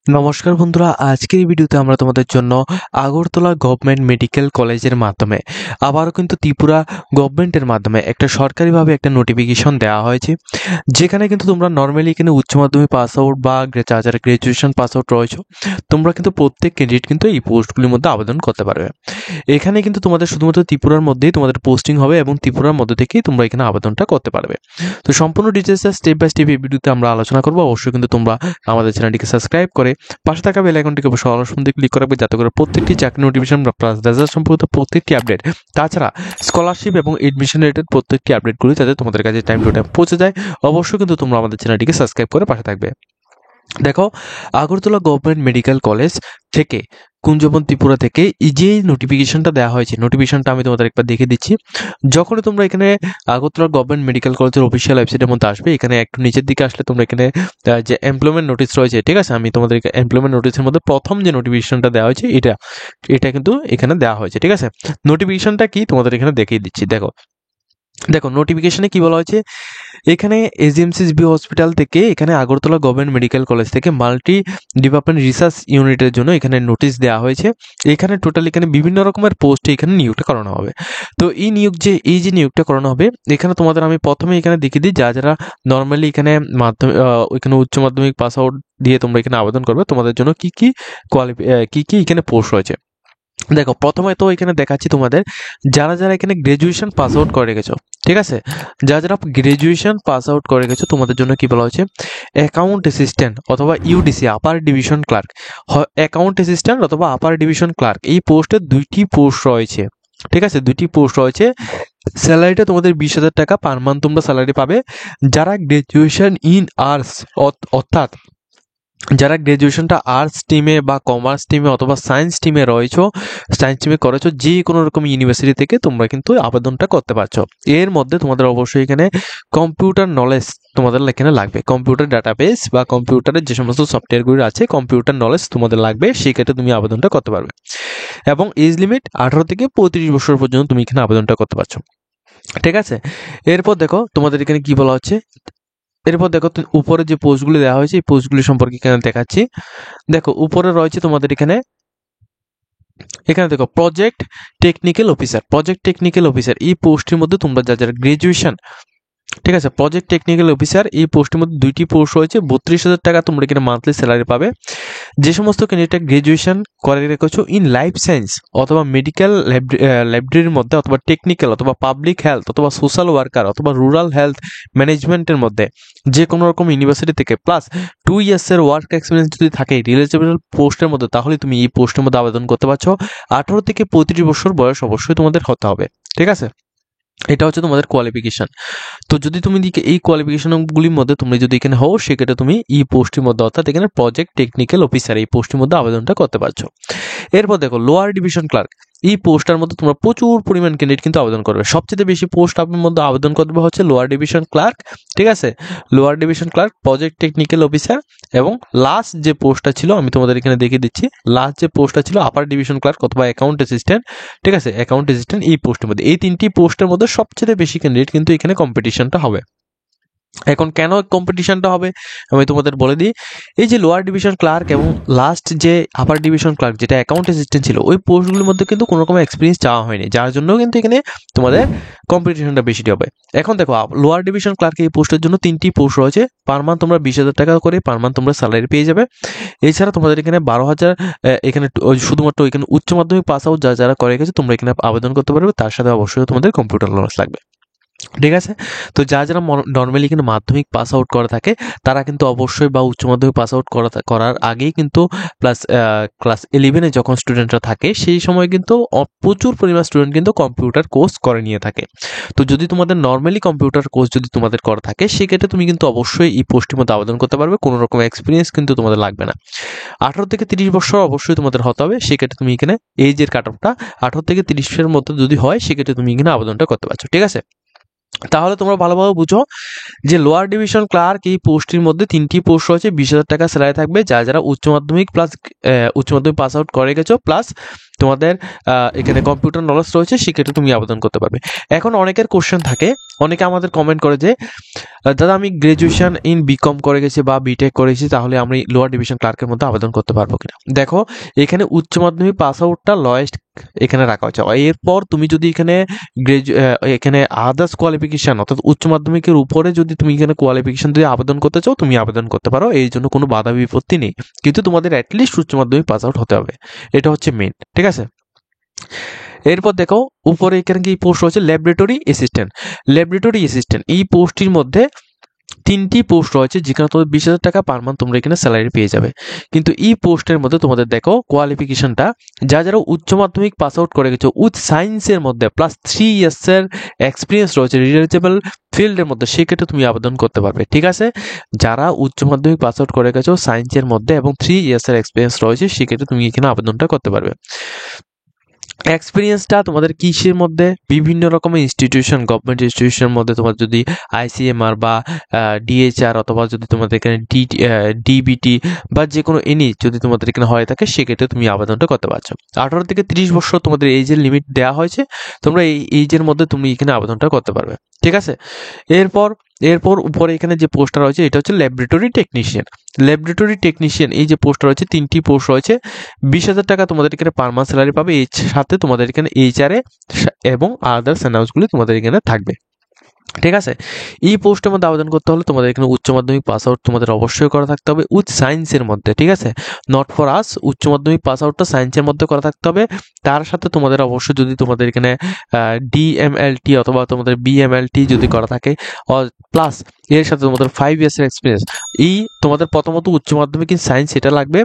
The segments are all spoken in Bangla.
নমস্কার বন্ধুরা, আজকের এই ভিডিওতে আমরা তোমাদের জন্য আগরতলা গভর্নমেন্ট মেডিকেল কলেজের মাধ্যমে আবারও কিন্তু ত্রিপুরা গভর্নমেন্টের মাধ্যমে একটা সরকারিভাবে একটা নোটিফিকেশন দেওয়া হয়েছে, যেখানে কিন্তু তোমরা নর্মালি এখানে উচ্চ মাধ্যমিক পাস আউট বা যারা গ্রাজুয়েশন পাস আউট রয়েছে, তোমরা কিন্তু প্রত্যেক ক্যান্ডিডেট কিন্তু এই পোস্টগুলির মধ্যে আবেদন করতে পারবে। এখানে কিন্তু তোমাদের শুধুমাত্র ত্রিপুরার মধ্যেই তোমাদের পোস্টিং হবে এবং ত্রিপুরার মধ্যে থেকেই তোমরা এখানে আবেদনটা করতে পারবে। তো সম্পূর্ণ ডিটেলসটা স্টেপ বাই স্টেপ এই ভিডিওতে আমরা আলোচনা করবো। অবশ্যই কিন্তু তোমরা আমাদের চ্যানেলটিকে সাবস্ক্রাইব করে পাশে থাকা বেল আইকনটিকে অবশ্যই অল অপশন দিয়ে ক্লিক করবে, যাতে করে প্রত্যেকটি চাকরি নোটিফিকেশন প্লাস রেজাল্ট সম্পর্কিত প্রত্যেকটি আপডেট, তাছাড়া স্কলারশিপ এবং এডমিশন রিলেটেড প্রত্যেকটি আপডেটগুলি যাতে তোমাদের কাছে টাইম টু টাইম পৌঁছে যায়। অবশ্যই কিন্তু তোমরা আমাদের চ্যানেলটিকে সাবস্ক্রাইব করে পাশে থাকবে। দেখো, আগরতলা গভর্নমেন্ট মেডিকেল কলেজ থেকে কুঞ্জবন ত্রিপুরা থেকে এই যে নোটিফিকেশনটা দেওয়া হয়েছে, নোটিফিকেশনটা আমি তোমাদের একবার দেখে দিচ্ছি। যখনই তোমরা এখানে আগরতলা গভর্নমেন্ট মেডিকেল কলেজের অফিসিয়াল ওয়েবসাইটের মধ্যে আসবে, এখানে একটু নিচের দিকে আসলে তোমরা এখানে যে এমপ্লয়মেন্ট নোটিস রয়েছে, ঠিক আছে, আমি তোমাদের এমপ্লয়মেন্ট নোটিসের মধ্যে প্রথম যে নোটিফিকেশনটা দেওয়া হয়েছে এটা কিন্তু এখানে দেওয়া হয়েছে, ঠিক আছে। নোটিফিকেশনটা কি তোমাদের এখানে দেখিয়ে দিচ্ছি। দেখো দেখো নোটিফিকেশনে কি বলা হয়েছে, এখানে এজিএমসিএসবি হসপিটাল থেকে এখানে আগরতলা গভর্নমেন্ট মেডিকেল কলেজ থেকে মাল্টি ডিপার্টমেন্ট রিসার্চ ইউনিটের জন্য এখানে নোটিশ দেওয়া হয়েছে। এখানে টোটাল এখানে বিভিন্ন রকমের পোস্টে এখানে নিয়োগটা করানো হবে। তো এই যে নিয়োগটা করানো হবে, এখানে তোমাদের আমি প্রথমে এখানে দেখিয়ে দিই, যারা নর্মালি এখানে মাধ্যমিক এখানে উচ্চ মাধ্যমিক পাস আউট দিয়ে তোমরা এখানে আবেদন করবে, তোমাদের জন্য কি কি এখানে পোস্ট রয়েছে। দেখো, প্রথমে তো এখানে দেখাচ্ছি তোমাদের যারা এখানে গ্রাজুয়েশন পাস আউট করে রেখেছো, ঠিক আছে, যারা গ্রাজুয়েশন পাস আউট করে গেছো, তোমাদের জন্য কি বলা হয়েছে, অ্যাকাউন্ট অ্যাসিস্ট্যান্ট অথবা UDC upper division clerk, account assistant অথবা আপার ডিভিশন ক্লার্ক, এই পোস্টে দুইটি পোস্ট রয়েছে, ঠিক আছে, দুইটি পোস্ট রয়েছে। স্যালারিটা তোমাদের 20,000 টাকা পার মান্থ তোমরা স্যালারি পাবে। যারা গ্রাজুয়েশন ইন আর্টস অর্থাৎ যারা গ্রাজুয়েশনটা আর্টস টিমে বা কমার্স টিমে অথবা সায়েন্স টিমে রয়েছো, সায়েন্স টিমে করেছো, যে কোনো রকম ইউনিভার্সিটি থেকে তোমরা কিন্তু আবেদনটা করতে পারছো। এর মধ্যে তোমাদের অবশ্যই এখানে কম্পিউটার নলেজ তোমাদের এখানে লাগবে, কম্পিউটার ডাটাবেস বা কম্পিউটারের যে সমস্ত সফটওয়্যারগুলো আছে, কম্পিউটার নলেজ তোমাদের লাগবে, সেক্ষেত্রে তুমি আবেদনটা করতে পারবে। এবং এজ লিমিট 18 থেকে 35 বছর পর্যন্ত তুমি এখানে আবেদনটা করতে পারছো, ঠিক আছে। এরপর দেখো তোমাদের এখানে কি বলা হচ্ছে, এরপর দেখো উপরে যে পোস্টগুলি দেওয়া হয়েছে, এই পোস্টগুলি সম্পর্কে এখানে দেখাচ্ছি। দেখো উপরে রয়েছে তোমাদের এখানে দেখো প্রজেক্ট টেকনিক্যাল অফিসার, এই পোস্টের মধ্যে তোমরা যারা গ্রাজুয়েশন, ঠিক আছে, প্রজেক্ট টেকনিক্যাল অফিসার, এই পোস্টের মধ্যে দুইটি পোস্ট রয়েছে। 32,000 টাকা তোমরা এখানে মান্থলি স্যালারি পাবে। যে সমস্ত ক্যান্ডিডেট গ্রাজুয়েশন করে রেখেছো ইন লাইফ সায়েন্স অথবা মেডিকেল ল্যাবরেটরির মধ্যে অথবা টেকনিক্যাল অথবা পাবলিক হেলথ অথবা সোশ্যাল ওয়ার্কার অথবা রুরাল হেলথ ম্যানেজমেন্টের মধ্যে যে কোনো রকম ইউনিভার্সিটি থেকে প্লাস 2 ইয়ার্সের ওয়ার্ক এক্সপিরিয়েন্স যদি থাকে রিলেটেবল পোস্টের মধ্যে, তাহলে তুমি এই পোস্টের মধ্যে আবেদন করতে পারছো। 18 থেকে 35 বছর বয়স অবশ্যই তোমাদের হতে হবে, ঠিক আছে। এটা হচ্ছে তোমাদের কোয়ালিফিকেশন। তো যদি তুমি এই কোয়ালিফিকেশনগুলির মধ্যে তুমি যদি এখানে হও, সেক্ষেত্রে তুমি এই পোস্টের মধ্যে অর্থাৎ এখানে প্রজেক্ট টেকনিক্যাল অফিসার এই পোস্টের মধ্যে আবেদনটা করতে পারছো। এরপর দেখো লোয়ার ডিভিশন ক্লার্ক, এই পোস্টটার মধ্যে তোমরা প্রচুর পরিমাণ ক্যান্ডিডেট কিন্তু আবেদন করবে। সবচেয়ে বেশি পোস্ট আপনার মধ্যে আবেদন করবে হচ্ছে লোয়ার ডিভিশন ক্লার্ক, ঠিক আছে, lower division clerk, project technical officer, এবং লাস্ট যে পোস্টটা ছিল আমি তোমাদের এখানে দেখিয়ে দিচ্ছি, লাস্ট যে পোস্টটা ছিল আপার ডিভিশন ক্লার্ক অথবা অ্যাকাউন্ট অ্যাসিস্ট্যান্ট, ঠিক আছে, অ্যাকাউন্ট অ্যাসিস্ট্যান্ট, এই পোস্টের মধ্যে এই তিনটি পোস্টের মধ্যে সবচেয়ে বেশি ক্যান্ডিডেট কিন্তু এখানে কম্পিটিশনটা হবে। এখন কেন কম্পিটিশনটা হবে আমি তোমাদের বলে দিই। এই যে লোয়ার ডিভিশন ক্লার্ক এবং লাস্ট যে আপার ডিভিশন ক্লার্ক যেটা অ্যাকাউন্ট অ্যাসিস্ট্যান্ট ছিল, ওই পোস্টগুলোর মধ্যে কিন্তু কোনো রকম এক্সপিরিয়েন্স চাওয়া হয়নি, যার জন্য কিন্তু এখানে তোমাদের কম্পিটিশনটা বেশি হবে। এখন দেখো লোয়ার ডিভিশন ক্লার্ক এই পোস্টের জন্য 3টি পোস্ট রয়েছে। পার মান্থ তোমরা 20,000 টাকা করে পার মান্থ তোমরা স্যালারি পেয়ে যাবে। এছাড়া তোমাদের এখানে 12,000 এখানে শুধুমাত্র এখানে উচ্চ মাধ্যমিক পাস আউট যারা করে গেছে তোমরা এখানে আবেদন করতে পারবে। তার সাথে অবশ্যই তোমাদের কম্পিউটার নলেজ লাগবে, ঠিক আছে। তো যারা নর্মালি কিন্তু মাধ্যমিক পাস আউট করে থাকে, তারা কিন্তু অবশ্যই বা উচ্চ মাধ্যমিক পাস আউট করার আগেই কিন্তু ক্লাস 11-এ যখন স্টুডেন্টরা থাকে, সেই সময় কিন্তু প্রচুর পরিমাণ স্টুডেন্ট কিন্তু কম্পিউটার কোর্স করে নিয়ে থাকে। তো যদি তোমাদের নর্মালি কম্পিউটার কোর্স যদি তোমাদের করা থাকে, সেক্ষেত্রে তুমি কিন্তু অবশ্যই এই পোস্টের মধ্যে আবেদন করতে পারবে, কোনো রকম এক্সপিরিয়েন্স কিন্তু তোমাদের লাগবে না। 18 থেকে 30 বছর অবশ্যই তোমাদের হতে হবে, সেক্ষেত্রে তুমি এখানে এইজের কাট অফটা 18 থেকে 30-এর মধ্যে যদি হয়, সেক্ষেত্রে তুমি এখানে আবেদনটা করতে পারছো, ঠিক আছে। তাহলে তোমরা ভালোভাবে বুঝো যে লোয়ার ডিভিশন ক্লার্ক এই পোস্টের মধ্যে 3টি পোস্ট রয়েছে। 20,000 টাকা স্যালারি থাকবে। যারা উচ্চ মাধ্যমিক পাস আউট করে গেছো প্লাস তোমাদের এখানে কম্পিউটার নলেজ রয়েছে, সেক্ষেত্রে তুমি আবেদন করতে পারবে। এখন অনেকের কোশ্চেন থাকে অনেকে আমাদের কমেন্ট করে যে দাদা আমি গ্রাজুয়েশন ইন বিকম করে গেছি বা বিটেক করেছি, তাহলে আমি লোয়ার ডিভিশন ক্লার্কের মধ্যে আবেদন করতে পারবো কিনা। দেখো এখানে উচ্চ মাধ্যমিক পাস আউটটা লয়েস্ট এখানে রাখা হচ্ছে। এরপর তুমি যদি এখানে এখানে আদার্স কোয়ালিফিকেশন অর্থাৎ উচ্চ মাধ্যমিকের উপরে যদি তুমি এখানে কোয়ালিফিকেশন দিয়ে আবেদন করতে চাও তুমি আবেদন করতে পারো, এই জন্য কোনো বাধা বিপত্তি নেই, কিন্তু তোমাদের অ্যাটলিস্ট উচ্চ মাধ্যমিক পাস আউট হতে হবে, এটা হচ্ছে মেন। ঠিক আছে, এরপর দেখো উপরে এখানে কি পোস্ট রয়েছে, ল্যাবরেটরি অ্যাসিস্ট্যান্ট। ল্যাবরেটরি অ্যাসিস্ট্যান্ট এই পোস্টটির মধ্যে 3টি পোস্ট রয়েছে, যেখানে তোমাদের 20,000 টাকা পার মান্থ তোমরা এখানে স্যালারি পেয়ে যাবে। কিন্তু এই পোস্টের মধ্যে তোমাদের দেখো কোয়ালিফিকেশনটা, যারা উচ্চ মাধ্যমিক পাস আউট করে গেছো উইথ সায়েন্সের মধ্যে প্লাস 3 ইয়ার্সের এক্সপিরিয়েন্স রয়েছে রিলেটেবল ফিল্ডের মধ্যে, সেক্ষেত্রে তুমি আবেদন করতে পারবে। ঠিক আছে, যারা উচ্চ মাধ্যমিক পাস আউট করে গেছো সায়েন্সের মধ্যে এবং 3 ইয়ার্সের এক্সপিরিয়েন্স রয়েছে, সেক্ষেত্রে তুমি এখানে আবেদনটা করতে পারবে। এক্সপিরিয়েন্সটা তোমাদের কিসের মধ্যে, বিভিন্ন রকমের ইনস্টিটিউশন, গভর্নমেন্ট ইনস্টিটিউশনের মধ্যে তোমার যদি আইসিএমআর বা ডিএইচআর অথবা যদি তোমাদের এখানে ডিবিটি বা যে কোনো এনি যদি তোমাদের এখানে হয়ে থাকে, সেক্ষেত্রে তুমি আবেদনটা করতে পারছো। 18 থেকে 30 বছর তোমাদের এইজের লিমিট দেওয়া হয়েছে, তোমরা এই এইজের মধ্যে তুমি এখানে আবেদনটা করতে পারবে। ঠিক আছে, এরপর এরপর উপরে এখানে যে পোস্টটা রয়েছে এটা হচ্ছে ল্যাবরেটরি টেকনিশিয়ান। ল্যাবরেটরি টেকনিশিয়ান এই যে পোস্টটা রয়েছে 3টি পোস্ট রয়েছে, 20,000 টাকা তোমাদের এখানে পার মান্থ স্যালারি পাবে, এর সাথে তোমাদের এখানে এইচআরএ এবং আদার্স অ্যানাউন্সগুলি তোমাদের এখানে থাকবে। ঠিক আছে, এই পোস্টের মধ্যে আবেদন করতে হলে তোমাদের এখানে উচ্চ মাধ্যমিক পাস আউট তোমাদের অবশ্যই করা থাকতে হবে উইথ সায়েন্সের মধ্যে। ঠিক আছে, নট ফর আস, উচ্চ মাধ্যমিক পাস আউটটা সায়েন্সের মধ্যে করা থাকতে হবে। তার সাথে তোমাদের অবশ্যই যদি তোমাদের এখানে ডিএমএলটি অথবা তোমাদের বিএমএলটি যদি করা থাকে প্লাস এর সাথে তোমাদের 5 ইয়ার্সের এক্সপিরিয়েন্স, এই তোমাদের প্রথমত উচ্চ মাধ্যমিক ইন সায়েন্স এটা লাগবে,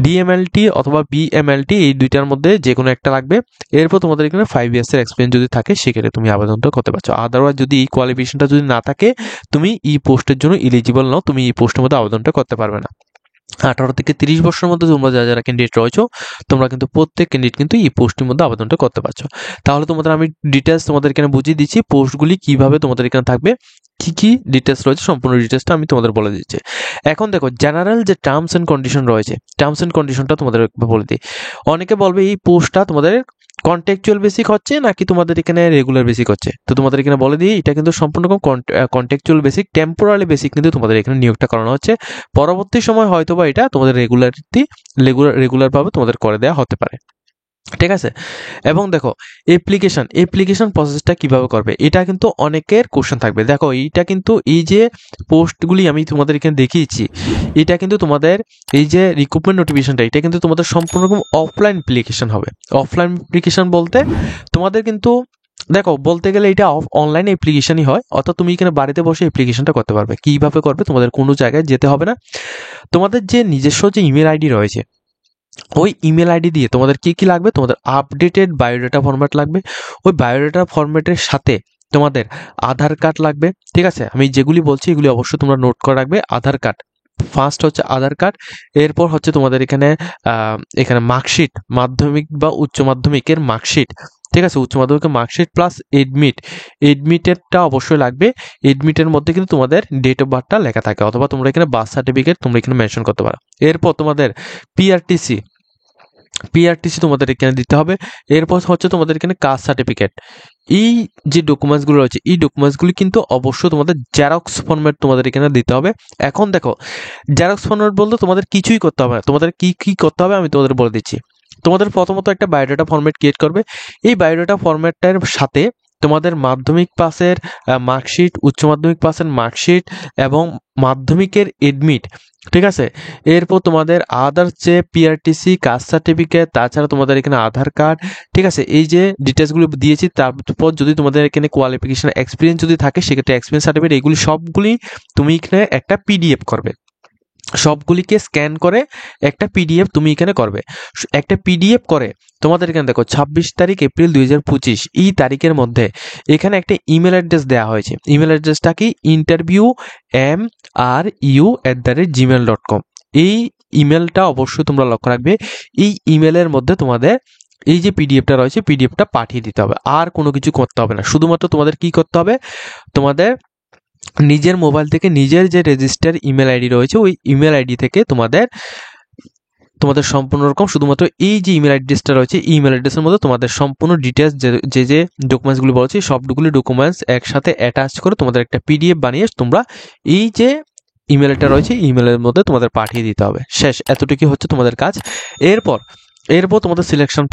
ডিএমএলটি অথবা বিএমএলটি এই দুইটার মধ্যে যে কোনো একটা লাগবে। এরপর তোমাদের এখানে 5 ইয়ার্সের এক্সপিরিয়েন্স যদি থাকে সেক্ষেত্রে তুমি আবেদনটা করতে পারছো। আদারওয়াইজ যদি এই কোয়ালিফিকেশনটা যদি না থাকে তুমি এই পোস্টের জন্য এলিজিবল নাও, তুমি এই পোস্টের মধ্যে আবেদনটা করতে পারবে না। 18 থেকে 30 বছরের মধ্যে তোমরা যারা ক্যান্ডিডেট রয়েছো তোমরা কিন্তু প্রত্যেক ক্যান্ডিডেট কিন্তু এই পোস্টের মধ্যে আবেদনটা করতে পারছো। তাহলে তোমাদের আমি ডিটেলস তোমাদের এখানে বুঝিয়ে দিচ্ছি পোস্টগুলি কিভাবে তোমাদের এখানে থাকবে, কি কি ডিটেলস রয়েছে, সম্পূর্ণ ডিটেলসটা আমি তোমাদের বলে দিচ্ছি। এখন দেখো জেনারেল যে টার্মস এন্ড কন্ডিশন রয়েছে, টার্মস এন্ড কন্ডিশনটা তোমাদের বলে দিই। অনেকে বলবে এই পোস্টটা তোমাদের কন্টেকচুয়াল বেসিক হচ্ছে নাকি তোমাদের এখানে রেগুলার বেসিক হচ্ছে, তো তোমাদের এখানে বলে দিই এটা কিন্তু সম্পূর্ণ কন্টেকচুয়াল বেসিক, টেম্পোরারি বেসিক কিন্তু তোমাদের এখানে নিয়োগটা করানো হচ্ছে। পরবর্তী সময় হয়তো বা এটা তোমাদের রেগুলারভাবে তোমাদের করে দেওয়া হতে পারে। ঠিক আছে, এবং দেখো অ্যাপ্লিকেশন প্রসেসটা কিভাবে করবে, এটা কিন্তু অনেকের কোশ্চেন থাকবে। দেখো এইটা কিন্তু এই যে পোস্টগুলি আমি তোমাদের এখানে দেখিয়েছি, এটা কিন্তু তোমাদের এই যে রিক্রুটমেন্ট নোটিফিকেশনটা এটা কিন্তু তোমাদের সম্পূর্ণ রকম অফলাইন অ্যাপ্লিকেশন হবে। অফলাইন অ্যাপ্লিকেশন বলতে তোমাদের কিন্তু দেখো বলতে গেলে এটা অনলাইন অ্যাপ্লিকেশনই হয়, অর্থাৎ তুমি এখানে বাড়িতে বসে অ্যাপ্লিকেশনটা করতে পারবে। কিভাবে করবে, তোমাদের কোনো জায়গায় যেতে হবে না, তোমাদের যে নিজস্ব যে ইমেল আইডি রয়েছে ওই ইমেল আইডি দিয়ে তোমাদের কি কি লাগবে, তোমাদের আপডেটেড বায়োডাটা ফরম্যাট লাগবে, ওই বায়োডাটা ফরম্যাটের সাথে তোমাদের আধার কার্ড লাগবে। ঠিক আছে, আমি যেগুলি বলছি এগুলি অবশ্যই তোমরা নোট করে রাখবে। আধার কার্ড ফার্স্ট হচ্ছে আধার কার্ড, এরপর হচ্ছে তোমাদের এখানে এখানে মার্কশিট, মাধ্যমিক বা উচ্চ মাধ্যমিকের মার্কশিট। ঠিক আছে, উচ্চ মাধ্যমিকের মার্কশিট প্লাস এডমিটেডটা অবশ্যই লাগবে। এডমিটের মধ্যে কিন্তু তোমাদের ডেট অফ বার্থটা লেখা থাকে, অথবা তোমরা এখানে বার্থ সার্টিফিকেট তোমরা এখানে মেনশন করতে পারো। এরপর তোমাদের পিআরটিসি তোমাদের এখানে দিতে হবে। এরপর হচ্ছে তোমাদের এখানে কাস্ট সার্টিফিকেট। এই যে ডকুমেন্টসগুলো রয়েছে এই ডকুমেন্টসগুলি কিন্তু অবশ্যই তোমাদের জেরক্স ফরম্যাট তোমাদের এখানে দিতে হবে। এখন দেখো জেরক্স ফরম্যাট বলতে তোমাদের কিছুই করতে হবে না, তোমাদের কি কি করতে হবে আমি তোমাদের বলে দিচ্ছি। তোমাদের প্রথমত একটা বায়োডাটা ফরম্যাট ক্রিয়েট করবে, এই বায়োডাটা ফরম্যাটটার সাথে তোমাদের মাধ্যমিক পাসের মার্কশিট, উচ্চ মাধ্যমিক পাসের মার্কশিট এবং মাধ্যমিকের এডমিট। ঠিক আছে, এরপর তোমাদের আদার্স যে পিআরটিসি, কাস্ট সার্টিফিকেট, তাছাড়া তোমাদের এখানে আধার কার্ড। ঠিক আছে, এই যে ডিটেলসগুলো দিয়েছি, তারপর যদি তোমাদের এখানে কোয়ালিফিকেশন এক্সপিরিয়েন্স যদি থাকে সেক্ষেত্রে এক্সপিরিয়েন্স সার্টিফিকেট, এগুলি সবগুলি তুমি এখানে একটা পিডিএফ করবে, সবগুলিকে স্ক্যান করে একটা পিডিএফ তুমি এখানে করবে। একটা পিডিএফ করে তোমাদের এখানে দেখো 26 তারিখ এপ্রিল 2025 এই তারিখের মধ্যে এখানে একটা ইমেল অ্যাড্রেস দেওয়া হয়েছে। ইমেল অ্যাড্রেসটা কি interviewmru@gmail.com। এই ইমেলটা অবশ্যই তোমরা লক্ষ্য রাখবে। এই ইমেলের মধ্যে তোমাদের এই যে পিডিএফটা রয়েছে পিডিএফটা পাঠিয়ে দিতে হবে, আর কোনো কিছু করতে হবে না। শুধুমাত্র তোমাদের কি করতে হবে, তোমাদের নিজের মোবাইল থেকে নিজের যে রেজিস্টার ইমেল আইডি রয়েছে ওই ইমেল আইডি থেকে তোমাদের তোমাদের সম্পূর্ণ রকম শুধুমাত্র এই যে ইমেল অ্যাড্রেসটা রয়েছে ইমেল অ্যাড্রেসের মধ্যে তোমাদের সম্পূর্ণ ডিটেলস যে ডকুমেন্টসগুলি বলছি সবগুলি ডকুমেন্টস একসাথে অ্যাটাচ করে তোমাদের একটা পিডিএফ বানিয়ে তোমরা এই যে ইমেলটা রয়েছে ইমেলের মধ্যে তোমাদের পাঠিয়ে দিতে হবে। শেষ, এতটুকু হচ্ছে তোমাদের কাজ। এরপর তোমাদের সিলেকশন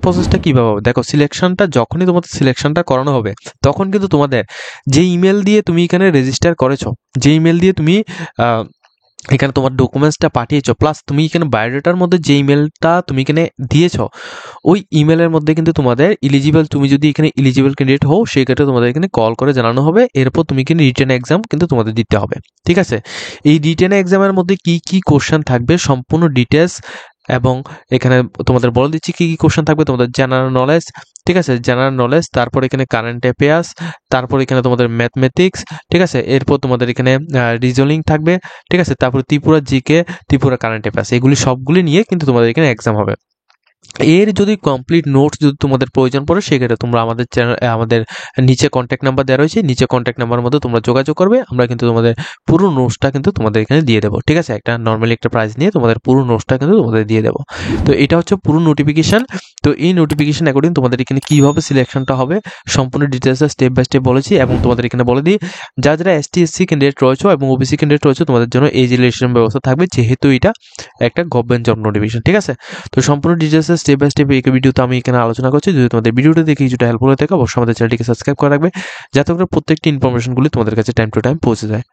প্রসেসটা কীভাবে হবে? দেখো, সিলেকশনটা যখনই তোমাদের সিলেকশনটা করানো হবে তখন কিন্তু তোমাদের যে ইমেল দিয়ে তুমি এখানে রেজিস্টার করেছো, যে ইমেল দিয়ে তুমি এখানে তোমার ডকুমেন্টসটা পাঠিয়েছো, প্লাস তুমি এখানে বায়োডাটার মধ্যে যে ইমেলটা তুমি এখানে দিয়েছো ওই ইমেলের মধ্যে কিন্তু তোমাদের তুমি যদি এখানে ইলিজিবল ক্যান্ডিডেট হও সেই ক্ষেত্রে তোমাদের এখানে কল করে জানানো হবে। এরপর তুমি কিন্তু রিটেন এক্সাম কিন্তু তোমাদের দিতে হবে। ঠিক আছে, এই রিটেন এক্সামের মধ্যে কি কি কোশ্চেন থাকবে সম্পূর্ণ ডিটেলস এবং এখানে তোমাদের বলে দিচ্ছি কি কি কোশ্চেন থাকবে। তোমাদের জেনারেল নলেজ, ঠিক আছে, জেনারেল নলেজ, তারপর এখানে কারেন্ট অ্যাফেয়ার্স, তারপর এখানে তোমাদের ম্যাথমেটিক্স, ঠিক আছে, এরপর তোমাদের এখানে রিজনিং থাকবে, ঠিক আছে, তারপর Tripura GK, Tripura current affairs, এগুলি সবগুলি নিয়ে কিন্তু তোমাদের এখানে এক্সাম হবে। এর যদি কমপ্লিট নোটস যদি তোমাদের প্রয়োজন পড়ে সেক্ষেত্রে তোমরা আমাদের নিচে কন্ট্যাক্ট নাম্বার দেওয়া রয়েছে, নিচে কন্ট্যাক্ট নাম্বারের মধ্যে তোমরা যোগাযোগ করবে। আমরা কিন্তু তোমাদের পুরো নোটসটা কিন্তু তোমাদের এখানে দিয়ে দেবো। ঠিক আছে, একটা নর্মালি একটা প্রাইস নিয়ে তোমাদের পুরো নোটসটা কিন্তু তোমাদের দিয়ে দেবো। তো এটা হচ্ছে পুরো নোটিফিকেশান। তো এই নোটিফিকেশান অ্যাকর্ডিং তোমাদের এখানে কীভাবে সিলেকশনটা হবে সম্পূর্ণ ডিটেলসটা স্টেপ বাই স্টেপ বলেছি এবং তোমাদের এখানে বলে দিই যারা ST SC ক্যান্ডিডেট রয়েছে এবং OBC ক্যান্ডিডেট রয়েছে তোমাদের জন্য এজ রিলেশন ব্যবস্থা থাকবে, যেহেতু এটা একটা গভর্নমেন্ট জব নোটিফিকেশন। ঠিক আছে, তো সম্পূর্ণ ডিটেলস স্টেপ বাই স্টেপ এই ভিডিওতে আমি এখানে আলোচনা করছি। যদি তোমাদের ভিডিওটা দেখে কিছুটা হেল্পফুল হয়ে থাকে অবশ্যই আমাদের চ্যানেলটিকে সাবস্ক্রাইব করে রাখবে যাতে করে প্রত্যেকটি ইনফরমেশনগুলি তোমাদের কাছে টাইম টু টাইম পৌঁছে যায়।